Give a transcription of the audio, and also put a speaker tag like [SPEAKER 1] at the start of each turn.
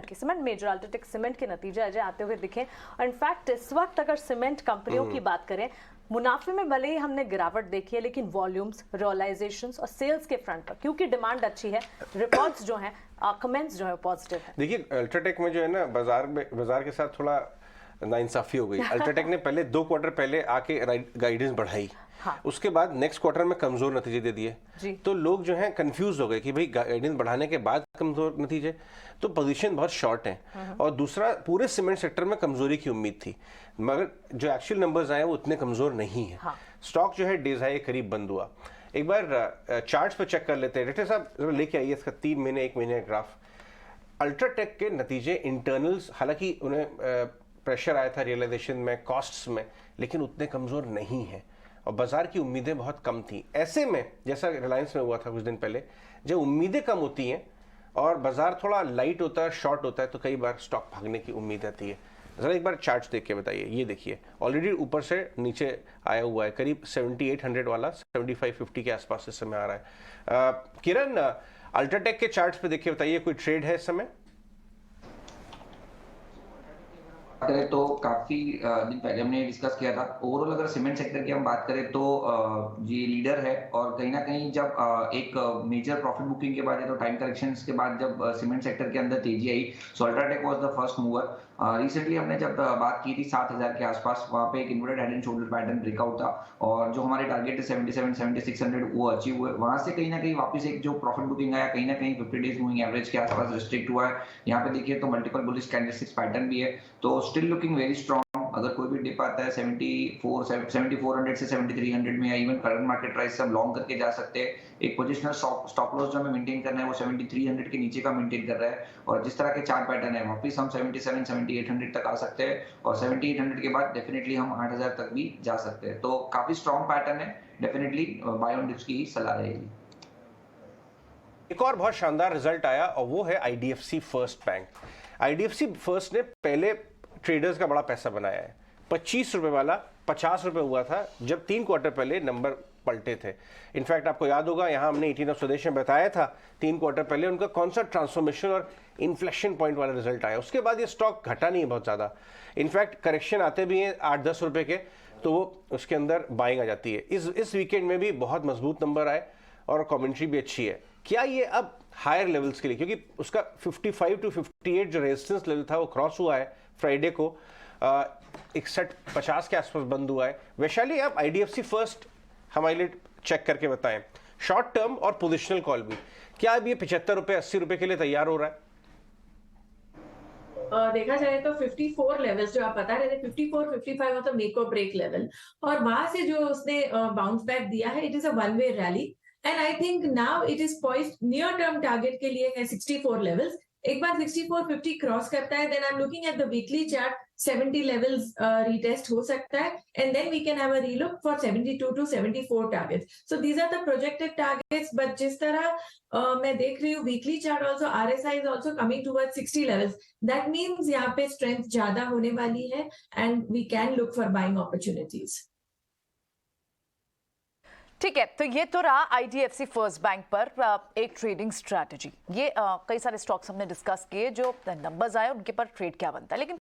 [SPEAKER 1] Cement की, cement major UltraTech cement के नतीजे अजय आते हुए दिखे। और इनफैक्ट इस वक्त अगर सीमेंट कंपनियों की बात करें, मुनाफे में भले ही हमने गिरावट देखी है, लेकिन वॉल्यूम्स, रियलाइजेशंस और सेल्स के फ्रंट पर क्योंकि डिमांड अच्छी है, रिपोर्ट्स जो हैं, कमेंट्स जो है पॉजिटिव है।
[SPEAKER 2] देखिए अल्ट्राटेक में जो है ना, बाजार के साथ थोड़ा नाइंसाफी हो गई। अल्ट्राटेक ने पहले 2 क्वार्टर पहले आके गाइडेंस बढ़ाई, हाँ। उसके बाद नेक्स्ट क्वार्टर में कमजोर नतीजे दे दिए, तो लोग जो हैं कंफ्यूज हो गए कि भाई गाइडेंस बढ़ाने के बाद कमजोर नतीजे, तो पोजीशन बहुत शॉर्ट है। और दूसरा, पूरे सीमेंट सेक्टर में कमजोरी की उम्मीद थी, मगर जो एक्चुअल नंबर्स आए वो उतने कमजोर नहीं है। हाँ। स्टॉक जो है डेज हाई के करीब बंद हुआ। एक बार चार्ट्स पे चेक कर लेते हैं। रेटे साहब लेके आइए इसका 3 महीने 1 महीने का ग्राफ। अल्ट्राटेक के नतीजे इंटरनल्स, हालांकि उन्हें प्रेशर आया था रियलाइजेशन में, कॉस्ट्स में, लेकिन उतने कमजोर नहीं है और बाजार की उम्मीदें बहुत कम थी। ऐसे में जैसा रिलायंस में हुआ था कुछ दिन पहले, जब उम्मीदें कम होती हैं और बाजार थोड़ा लाइट होता है, शॉर्ट होता है, तो कई बार स्टॉक भागने की उम्मीद आती है। जरा एक बार चार्ट्स देख के बताइए। ये देखिए ऑलरेडी ऊपर से नीचे आया हुआ है, करीब 7800 वाला 7550 के आसपास इस समय आ रहा है। किरण, अल्ट्राटेक के चार्ट्स पे देखिए, बताइए कोई ट्रेड है इस समय?
[SPEAKER 3] करें तो काफी दिन पहले हमने डिस्कस किया था। ओवरऑल अगर सीमेंट सेक्टर की हम बात करें तो ये लीडर है, और कहीं ना कहीं जब एक मेजर प्रॉफिट बुकिंग के बाद या तो टाइम करेक्शंस के बाद जब सीमेंट सेक्टर के अंदर तेजी आई, so UltraTech was the first mover. Recently हमने जब बात की थी 7000 के आसपास, वहां पे एक inverted head and shoulder pattern breakout था, और जो हमारे टारगेट है 77-7600 वो अचीव हुए। वहां से कहीं ना कहीं वापस एक जो प्रॉफिट बुकिंग आया, कहीं ना कहीं 50 डेज मूविंग एवरेज के आसपास रिस्ट्रिक्ट हुआ है। यहाँ पे देखिए तो मल्टीपल बुलिश कैंडलस्टिक्स पैटर्न भी है, तो स्टिल लुकिंग वेरी स्ट्रॉन्ग। अगर कोई भी डिप आता है 7400 से 7300 में, या इवन करंट मार्केट प्राइस से हम लॉन्ग करके जा सकते हैं। एक पोजिशनल स्टॉप लॉस जो हमें मेंटेन करना है वो 7300 के नीचे का मेंटेन कर रहा है, और जिस तरह के चार्ट पैटर्न है वापस हम 77-7800 तक आ सकते हैं, और 7800 के बाद डेफिनेटली हम 8000 तक भी जा सकते हैं। तो काफी स्ट्रॉन्ग पैटर्न है, डेफिनेटली बाय ऑन डिप्स की ही सलाह रहेगी।
[SPEAKER 2] एक और बहुत शानदार रिजल्ट आया और वो है IDFC first bank. IDFC first ने पहले ट्रेडर्स का बड़ा पैसा बनाया है। 25 रुपए वाला 50 रुपए हुआ था जब 3 क्वार्टर पहले नंबर पलटे थे। इनफैक्ट आपको याद होगा, यहाँ हमने 18 ऑफ स्वदेश में बताया था 3 क्वार्टर पहले उनका कौन सा ट्रांसफॉर्मेशन और इन्फ्लेक्शन पॉइंट वाला रिजल्ट आया। उसके बाद ये स्टॉक घटा नहीं है बहुत ज़्यादा, इनफैक्ट करेक्शन आते भी हैं 8-10 रुपए के, तो वो उसके अंदर बाइंग आ जाती है। इस वीकेंड में भी बहुत मजबूत नंबर आए और कमेंट्री भी अच्छी है। क्या ये अब हायर लेवल्स के लिए, क्योंकि उसका 55 to 58 जो रेजिस्टेंस लेवल था वो क्रॉस हुआ है फ्राइडे को, 61-50 के आसपास बंद हुआ है। वैशाली, आप आईडीएफसी फर्स्ट हमारे लिए चेक करके बताएं, शॉर्ट टर्म और पोजिशनल कॉल भी, क्या अब ये 75 रुपए 80 रुपए के लिए तैयार हो रहा है?
[SPEAKER 4] देखा जाए तो 54 लेवल्स जो आप बता रहे थे, 54-55 वाज द मेक और ब्रेक लेवल, और वहां से जो उसने बाउंस बैक दिया है, it is a one way rally, and I think now it is poised near term target के लिए है 64 लेवल्स। एक बार 6450 क्रॉस करता है, then I am looking at the weekly chart, 70 levels retest हो सकता है, and then we can have a relook for 72 to 74 targets. So these are the projected targets, but जिस तरह मैं देख रही हूँ weekly chart also, RSI is also coming towards 60 levels, that means यहाँ पे स्ट्रेंथ ज्यादा होने वाली है, and we can look for buying opportunities.
[SPEAKER 1] ठीक है, तो ये तो रहा आईडीएफसी फर्स्ट बैंक पर एक ट्रेडिंग स्ट्रैटेजी। ये कई सारे स्टॉक्स हमने डिस्कस किए, जो नंबर्स आए उनके पर ट्रेड क्या बनता है, लेकिन